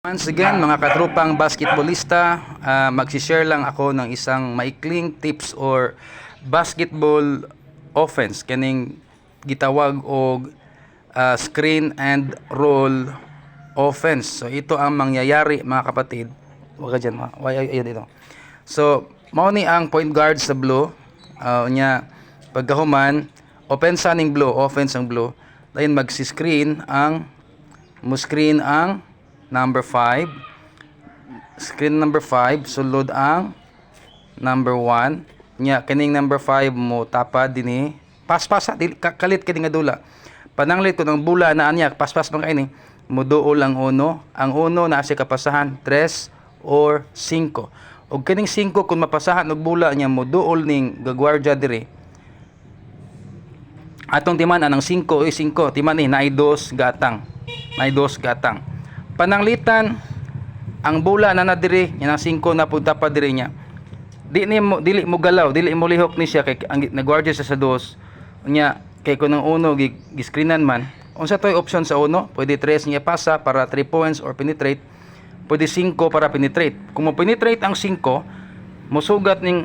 Once again mga katrupang basketballista, magsishare lang ako ng isang maikling tips or basketball offense kaning gitawag og screen and roll offense. So ito ang mangyayari mga kapatid. Wag ka dyan, ayun dito. So mao ni ang point guard sa blue, nya pagkahuman offense ning blue, offense ang blue, dayon magsi-screen ang mo-screen ang number 5, screen number 5, sulod ang number 1 nya kining number 5 mo tapad dinhi paspasa kalit kini nga dula pananglit ko ng bula na anya paspas man kaini mo duol ang uno na siya kapasahan 3 or 5 og kining 5 kung mapasahan og bula nya mo duol ning gagwardya diri atong timan anang 5 o 5 timan ni naay 2 gatang pananglitan ang bola na nadiri yan ang 5 na punta pa diri niya dili mo galaw dili mo lihok ni siya kay ang nagwardya sa 2 nya kay kun ang uno giscreenan man unsa toy option sa uno pwede 3 niya pasa para 3 points or penetrate pwede 5 para penetrate kung mo penetrate ang 5 mosugat ning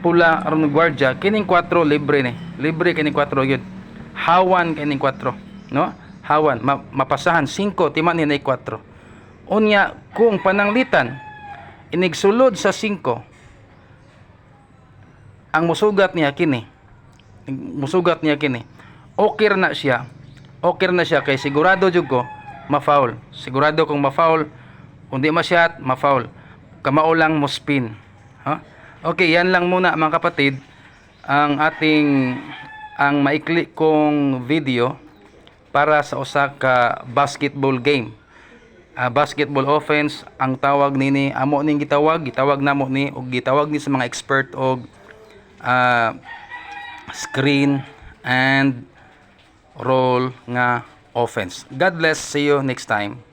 pula aron gwardiya kining 4 libre kining 4 gyud hawan kining 4 no hawan mapasahan 5 timan ni 4 unya kung pananglitan inigsulod sa 5 ang musugat niya kini okay na siya kay sigurado jud ko ma-foul sigurado kung ma-foul kung di ma-shot ma-foul kamao lang mo spin okay yan lang muna mga kapatid ang maikli kong video para sa usa ka basketball game. Basketball offense ang tawag nini amo ning gitawag namo ni og gitawag ni sa mga expert og screen and roll nga offense. God bless, see you next time.